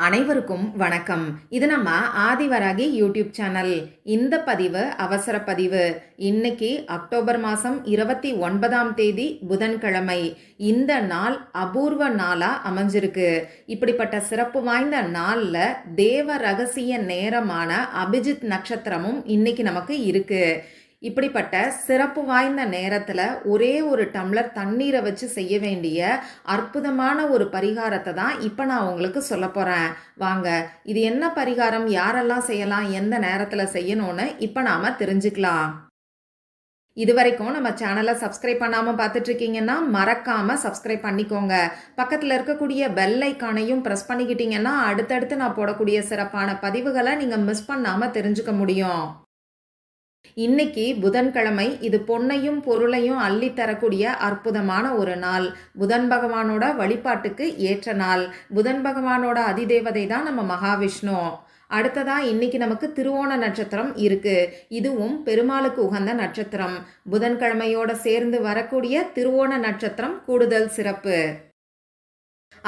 அனைவருக்கும் வணக்கம். இது நம்ம ஆதிவராகி யூடியூப் சேனல். இந்த பதிவு அவசர பதிவு. இன்னைக்கு அக்டோபர் மாதம் 29ஆம் தேதி புதன்கிழமை. இந்த நாள் அபூர்வ நாளா அமைஞ்சிருக்கு. இப்படிப்பட்ட சிறப்பு வாய்ந்த நாளில் தேவ ரகசிய நேரமான அபிஜித் நட்சத்திரமும் இன்னைக்கு நமக்கு இருக்கு. இப்படிப்பட்ட சிறப்பு வாய்ந்த நேரத்தில் ஒரே ஒரு டம்ளர் தண்ணீரை வச்சு செய்ய வேண்டிய அற்புதமான ஒரு பரிகாரத்தை தான் இப்போ நான் உங்களுக்கு சொல்ல போகிறேன். வாங்க, இது என்ன பரிகாரம், யாரெல்லாம் செய்யலாம், எந்த நேரத்தில் செய்யணும்னு இப்போ நாம் தெரிஞ்சுக்கலாம். இது வரைக்கும் நம்ம சேனலை சப்ஸ்கிரைப் பண்ணாமல் பார்த்துட்டு இருக்கீங்கன்னா மறக்காமல் சப்ஸ்கிரைப் பண்ணிக்கோங்க. பக்கத்தில் இருக்கக்கூடிய பெல் ஐக்கானையும் ப்ரெஸ் பண்ணிக்கிட்டீங்கன்னா அடுத்தடுத்து நான் போடக்கூடிய சிறப்பான பதிவுகளை நீங்கள் மிஸ் பண்ணாமல் தெரிஞ்சுக்க முடியும். இன்னைக்கு புதன்கிழமை. இது பொன்னையும் பொருளையும் அள்ளி தரக்கூடிய அற்புதமான ஒரு நாள். புதன் பகவானோட வழிபாட்டுக்கு ஏற்ற நாள். புதன் பகவானோட அதிதேவதை தான் நம்ம மகாவிஷ்ணு. அடுத்ததா இன்னைக்கு நமக்கு திருவோண நட்சத்திரம் இருக்கு. இதுவும் பெருமாளுக்கு உகந்த நட்சத்திரம். புதன்கிழமையோட சேர்ந்து வரக்கூடிய திருவோண நட்சத்திரம் கூடுதல் சிறப்பு.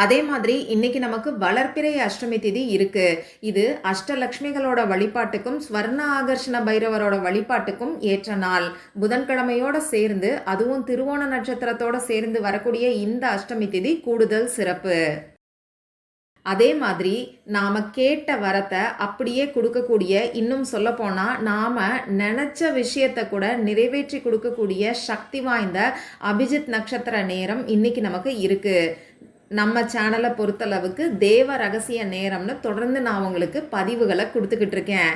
அதே மாதிரி இன்னைக்கு நமக்கு வளர்ப்பிறை அஷ்டமி திதி இருக்கு. இது அஷ்டலக்ஷ்மிகளோட வழிபாட்டுக்கும் ஸ்வர்ண ஆகர்ஷண பைரவரோட வழிபாட்டுக்கும் ஏற்ற நாள். புதன்கிழமையோட சேர்ந்து அதுவும் திருவோண நட்சத்திரத்தோட சேர்ந்து வரக்கூடிய இந்த அஷ்டமி திதி கூடுதல் சிறப்பு. அதே மாதிரி நாம் கேட்ட வரத்தை அப்படியே கொடுக்கக்கூடிய, இன்னும் சொல்ல போனால் நாம் நினச்ச விஷயத்தை கூட நிறைவேற்றி கொடுக்கக்கூடிய சக்தி வாய்ந்த அபிஜித் நட்சத்திர நேரம் இன்னைக்கு நமக்கு இருக்குது. நம்ம சேனலை பொறுத்தளவுக்கு தேவ ரகசிய நேரம்னு தொடர்ந்து நான் உங்களுக்கு பதிவுகளை கொடுத்துக்கிட்டு இருக்கேன்.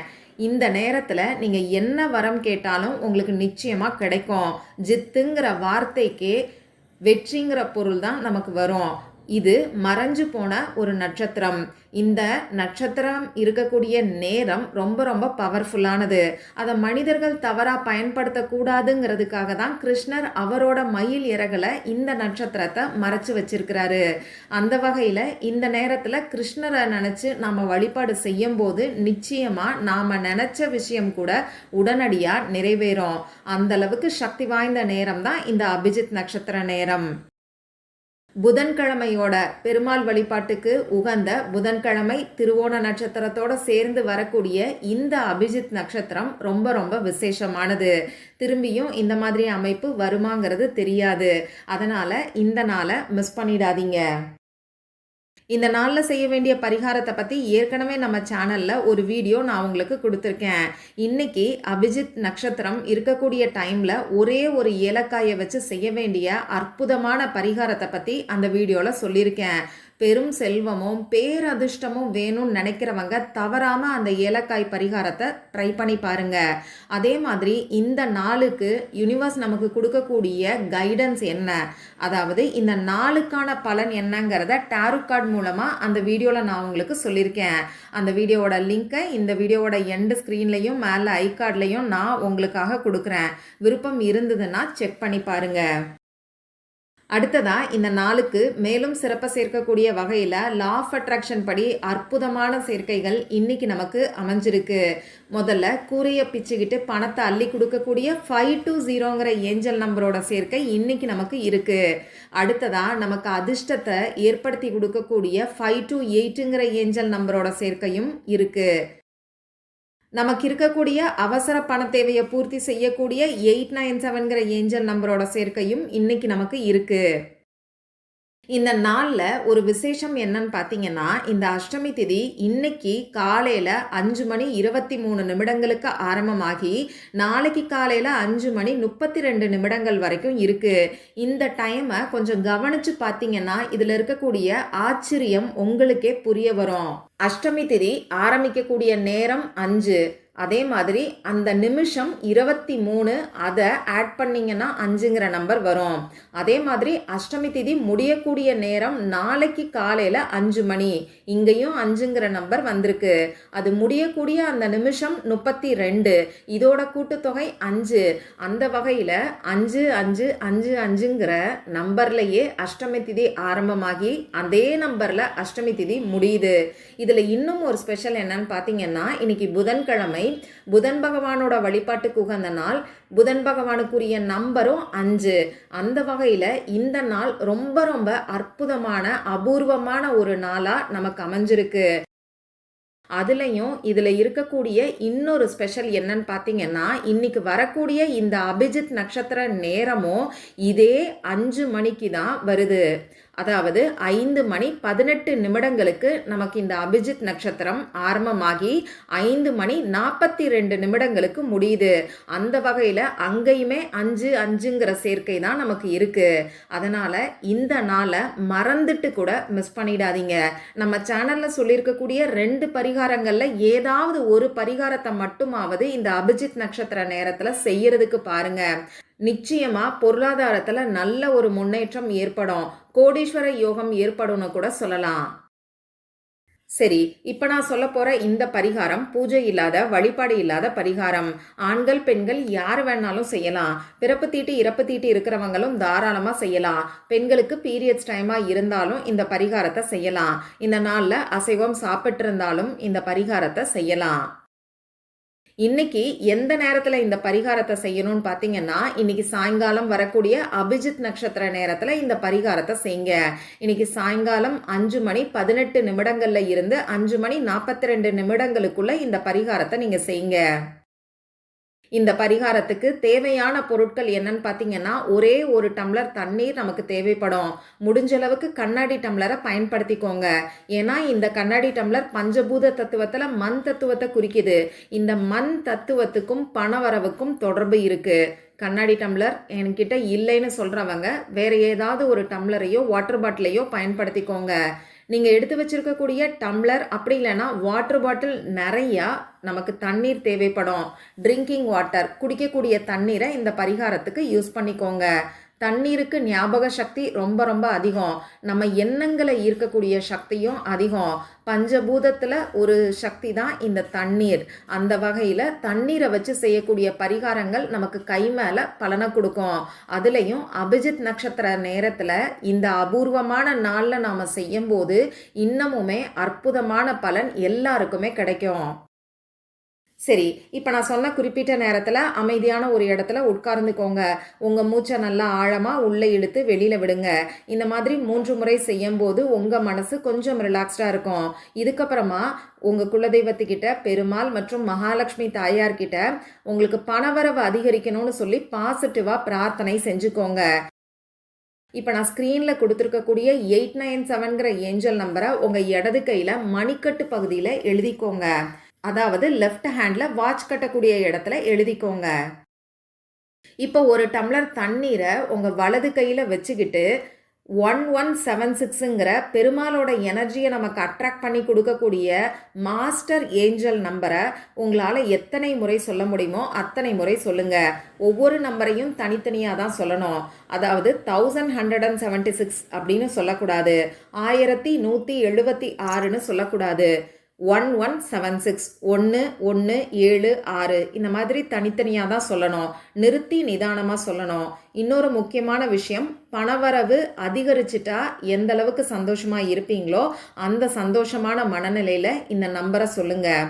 இந்த நேரத்தில் நீங்கள் என்ன வரம் கேட்டாலும் உங்களுக்கு நிச்சயமாக கிடைக்கும். ஜித்துங்கிற வார்த்தைக்கே வெற்றிங்கிற பொருள் தான் நமக்கு வரும். இது மறைஞ்சு போன ஒரு நட்சத்திரம். இந்த நட்சத்திரம் இருக்கக்கூடிய நேரம் ரொம்ப ரொம்ப பவர்ஃபுல்லானது. அதை மனிதர்கள் தவறாக பயன்படுத்தக்கூடாதுங்கிறதுக்காக தான் கிருஷ்ணர் அவரோட மயில் இறகலை இந்த நட்சத்திரத்தை மறைச்சு வச்சிருக்கிறாரு. அந்த வகையில் இந்த நேரத்தில் கிருஷ்ணரை நினச்சி நாம் வழிபாடு செய்யும் போது நிச்சயமாக நாம் நினச்ச விஷயம் கூட உடனடியாக நிறைவேறும். அந்தளவுக்கு சக்தி வாய்ந்த நேரம் தான் இந்த அபிஜித் நட்சத்திர நேரம். புதன்கிழமையோட பெருமாள் வழிபாட்டுக்கு உகந்த புதன்கிழமை திருவோண நட்சத்திரத்தோட சேர்ந்து வரக்கூடிய இந்த அபிஜித் நட்சத்திரம் ரொம்ப ரொம்ப விசேஷமானது. திரும்பியும் இந்த மாதிரி அமைப்பு வருமாங்கிறது தெரியாது. அதனால் இந்த நாளை மிஸ் பண்ணிடாதீங்க. இந்த நாளில் செய்ய வேண்டிய பரிகாரத்தை பற்றி ஏற்கனவே நம்ம சேனலில் ஒரு வீடியோ நான் உங்களுக்கு கொடுத்துருக்கேன். இன்றைக்கி அபிஜித் நட்சத்திரம் இருக்கக்கூடிய டைமில் ஒரே ஒரு ஏலக்காயை வச்சு செய்ய வேண்டிய அற்புதமான பரிகாரத்தை பற்றி அந்த வீடியோவில் சொல்லியிருக்கேன். பெரும் செல்வமும் பேரதிர்ஷ்டமும் வேணும்னு நினைக்கிறவங்க தவறாமல் அந்த ஏலக்காய் பரிகாரத்தை ட்ரை பண்ணி பாருங்கள். அதே மாதிரி இந்த நாளுக்கு யூனிவர்ஸ் நமக்கு கொடுக்கக்கூடிய கைடன்ஸ் என்ன, அதாவது இந்த நாளுக்கான பலன் என்னங்கிறத டாரோ கார்டு மூலமாக அந்த வீடியோவில் நான் உங்களுக்கு சொல்லியிருக்கேன். அந்த வீடியோவோட லிங்க்கை இந்த வீடியோவோட எண்டு ஸ்க்ரீன்லையும் மேலே ஐ கார்ட்லையும் நான் உங்களுக்காக கொடுக்குறேன். விருப்பம் இருந்ததுன்னா செக் பண்ணி பாருங்கள். அடுத்ததா இந்த நாளுக்கு மேலும் சிறப்பாக சேர்க்கக்கூடிய வகையில் லா ஆஃப் அட்ராக்ஷன் படி அற்புதமான சேர்க்கைகள் இன்னைக்கு நமக்கு அமைஞ்சிருக்கு. முதல்ல கூரையை பிச்சுக்கிட்டு பணத்தை அள்ளி கொடுக்கக்கூடிய 520ங்கிற ஏஞ்சல் நம்பரோட சேர்க்கை இன்னைக்கு நமக்கு இருக்கு. அடுத்ததா நமக்கு அதிர்ஷ்டத்தை ஏற்படுத்தி கொடுக்கக்கூடிய 528ங்கிற ஏஞ்சல் நம்பரோட சேர்க்கையும் இருக்கு. நமக்கு இருக்கக்கூடிய அவசர பண தேவையை பூர்த்தி செய்யக்கூடிய 897ங்கிற ஏஞ்சல் நம்பரோட சேர்க்கையும் இன்னைக்கு நமக்கு இருக்கு. இந்த நாளில் ஒரு விசேஷம் என்னன்னு பார்த்தீங்கன்னா, இந்த அஷ்டமி திதி இன்னைக்கு காலையில் 5:23 ஆரம்பமாகி நாளைக்கு காலையில் 5:32 வரைக்கும் இருக்குது. இந்த டைமை கொஞ்சம் கவனித்து பார்த்தீங்கன்னா இதில் இருக்கக்கூடிய ஆச்சரியம் உங்களுக்கே புரிய வரும். அஷ்டமி திதி ஆரம்பிக்கக்கூடிய நேரம் 5. அதே மாதிரி அந்த நிமிஷம் 23, அதை ஆட் பண்ணிங்கன்னா 5ங்கிற நம்பர் வரும். அதே மாதிரி அஷ்டமி திதி முடியக்கூடிய நேரம் நாளைக்கு காலையில் 5 மணி. இங்கேயும் 5ங்கிற நம்பர் வந்திருக்கு. அது முடியக்கூடிய அந்த நிமிஷம் 32. இதோட கூட்டுத்தொகை 5. அந்த வகையில் 55555ங்கிற நம்பர்லையே அஷ்டமி திதி ஆரம்பமாகி அதே நம்பரில் அஷ்டமி திதி முடியுது. இதில் இன்னும் ஒரு ஸ்பெஷல் என்னன்னு பார்த்தீங்கன்னா, இன்னைக்கு புதன்கிழமை. புதன்கிழமை, புதன் பகவானோட வழிபாட்டுக்கு உகந்த நாள், புதன் பகவானுக்குரிய நம்பரும் 5. அந்த வகையில் இந்த நாள் ரொம்ப ரொம்ப அற்புதமான அபூர்வமான ஒரு நாளாக நமக்கு அமைஞ்சிருக்கு. அதுலேயும் இதில் இருக்கக்கூடிய இன்னொரு ஸ்பெஷல் என்னன்னு பார்த்தீங்கன்னா, இன்னைக்கு வரக்கூடிய இந்த அபிஜித் நட்சத்திர நேரமும் இதே 5 மணிக்கு தான் வருது. அதாவது 5 மணி 18 நிமிடங்களுக்கு நமக்கு இந்த அபிஜித் நட்சத்திரம் ஆரம்பமாகி 5 மணி 42 நிமிடங்களுக்கு முடியுது. அந்த வகையில் அங்கேயுமே 5-5ங்கிற சேர்க்கை தான் நமக்கு இருக்கு. அதனால் இந்த நாளை மறந்துட்டு கூட மிஸ் பண்ணிடாதீங்க. நம்ம சேனலில் சொல்லியிருக்கக்கூடிய 2 பரிகாரங்களில் ஏதாவது ஒரு பரிகாரத்தை மட்டுமாவது இந்த அபிஜித் நட்சத்திர நேரத்தில் செய்யறதுக்கு பாருங்க. நிச்சயமா பொருளாதாரத்தில் நல்ல ஒரு முன்னேற்றம் ஏற்படும். கோடீஸ்வர யோகம் ஏற்படும்னு கூட சொல்லலாம். சரி, இப்போ நான் சொல்ல போகிற இந்த பரிகாரம் பூஜை இல்லாத, வழிபாடு இல்லாத பரிகாரம். ஆண்கள் பெண்கள் யார் வேணாலும் செய்யலாம். பிறப்பு தீட்டு இறப்பு தீட்டு இருக்கிறவங்களும் தாராளமாக செய்யலாம். பெண்களுக்கு பீரியட்ஸ் டைமாக இருந்தாலும் இந்த பரிகாரத்தை செய்யலாம். இந்த நாளில் அசைவம் சாப்பிட்டு இருந்தாலும் இந்த பரிகாரத்தை செய்யலாம். இன்னைக்கு எந்த நேரத்தில் இந்த பரிகாரத்தை செய்யணும்னு பார்த்தீங்கன்னா, இன்னைக்கு சாயங்காலம் வரக்கூடிய அபிஜித் நட்சத்திர நேரத்தில் இந்த பரிகாரத்தை செய்யுங்க. இன்னைக்கு சாயங்காலம் 5 மணி 18 நிமிடங்கள்ல இருந்து 5 மணி 42 நிமிடங்களுக்குள்ள இந்த பரிகாரத்தை நீங்க செய்யுங்க. இந்த பரிகாரத்துக்கு தேவையான பொருட்கள் என்னன்னு பார்த்தீங்கன்னா, ஒரே ஒரு டம்ளர் தண்ணீர் நமக்கு தேவைப்படும். முடிஞ்ச அளவுக்கு கண்ணாடி டம்ளரை பயன்படுத்திக்கோங்க. ஏன்னா இந்த கண்ணாடி டம்ளர் பஞ்சபூத தத்துவத்தில் மண் தத்துவத்தை குறிக்குது. இந்த மண் தத்துவத்துக்கும் பணவரவுக்கும் தொடர்பு இருக்கு. கண்ணாடி டம்ளர் என்கிட்ட இல்லைன்னு சொல்கிறவங்க வேறு ஏதாவது ஒரு டம்ளரையோ வாட்டர் பாட்டிலையோ பயன்படுத்திக்கோங்க. நீங்கள் எடுத்து வச்சிருக்கக்கூடிய டம்ளர் அப்படி இல்லைன்னா வாட்டர் பாட்டில் நிறையா நமக்கு தண்ணீர் தேவைப்படும். ட்ரிங்கிங் வாட்டர், குடிக்கக்கூடிய தண்ணீரை இந்த பரிகாரத்துக்கு யூஸ் பண்ணிக்கோங்க. தண்ணீருக்கு ஞாபக சக்தி ரொம்ப ரொம்ப அதிகம். நம்ம எண்ணங்களை ஈர்க்கக்கூடிய சக்தியும் அதிகம். பஞ்சபூதத்தில் ஒரு சக்தி தான் இந்த தண்ணீர். அந்த வகையில் தண்ணீரை வச்சு செய்யக்கூடிய பரிகாரங்கள் நமக்கு கை மேலே பலனை கொடுக்கும். அதுலேயும் அபிஜித் நட்சத்திர நேரத்தில் இந்த அபூர்வமான நாளில் நாம் செய்யும்போது இன்னமுமே அற்புதமான பலன் எல்லாருக்குமே கிடைக்கும். சரி, இப்போ நான் சொன்ன குறிப்பிட்ட நேரத்தில் அமைதியான ஒரு இடத்துல உட்கார்ந்துக்கோங்க. உங்கள் மூச்சை நல்லா ஆழமாக உள்ளே இழுத்து வெளியில் விடுங்க. இந்த மாதிரி 3 முறை செய்யும்போது உங்கள் மனசு கொஞ்சம் ரிலாக்ஸ்டாக இருக்கும். இதுக்கப்புறமா உங்கள் குலதெய்வத்துக்கிட்ட, பெருமாள் மற்றும் மகாலட்சுமி தாயார்கிட்ட உங்களுக்கு பணவரவு அதிகரிக்கணும்னு சொல்லி பாசிட்டிவாக பிரார்த்தனை செஞ்சுக்கோங்க. இப்போ நான் ஸ்க்ரீனில் கொடுத்துருக்கக்கூடிய 897ங்கிற ஏஞ்சல் நம்பரை உங்கள் இடது கையில் மணிக்கட்டு பகுதியில் எழுதிக்கோங்க. அதாவது லெஃப்ட் ஹேண்டில் வாட்ச் கட்டக்கூடிய இடத்துல எழுதிக்கோங்க. இப்போ ஒரு டம்ளர் தண்ணீரை உங்கள் வலது கையில் வச்சுக்கிட்டு 1176ங்கிற பெருமாளோட எனர்ஜியை நமக்கு அட்ராக்ட் பண்ணி கொடுக்கக்கூடிய மாஸ்டர் ஏஞ்சல் நம்பரை உங்களால் எத்தனை முறை சொல்ல முடியுமோ அத்தனை முறை சொல்லுங்கள். ஒவ்வொரு நம்பரையும் தனித்தனியாக தான் சொல்லணும். அதாவது 1176 அப்படின்னு சொல்லக்கூடாது. 1176ன்னு சொல்லக்கூடாது. 1176 1176 இந்த மாதிரி தனித்தனியாக தான் சொல்லணும். நிறுத்தி நிதானமாக சொல்லணும். இன்னொரு முக்கியமான விஷயம், பணவரவு அதிகரிச்சிட்டா எந்த அளவுக்கு சந்தோஷமாக இருப்பீங்களோ அந்த சந்தோஷமான மனநிலையில் இந்த நம்பரை சொல்லுங்கள்.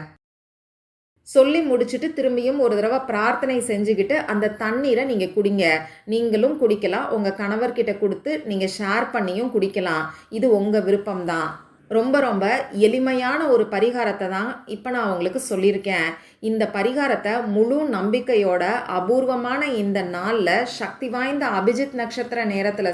சொல்லி முடிச்சுட்டு திரும்பியும் ஒரு தடவை பிரார்த்தனை செஞ்சுக்கிட்டு அந்த தண்ணீரை நீங்கள் குடிங்க. நீங்களும் குடிக்கலாம், உங்கள் கணவர்கிட்ட கொடுத்து நீங்கள் ஷேர் பண்ணியும் குடிக்கலாம். இது உங்கள் விருப்பம்தான். ரொம்ப ரொம்ப எளிமையான ஒரு பரிகாரத்தை தான் இப்போ நான் உங்களுக்கு சொல்லியிருக்கேன். இந்த பரிகாரத்தை முழு நம்பிக்கையோட அபூர்வமான இந்த நாளில் சக்தி வாய்ந்த அபிஜித் நட்சத்திர நேரத்தில்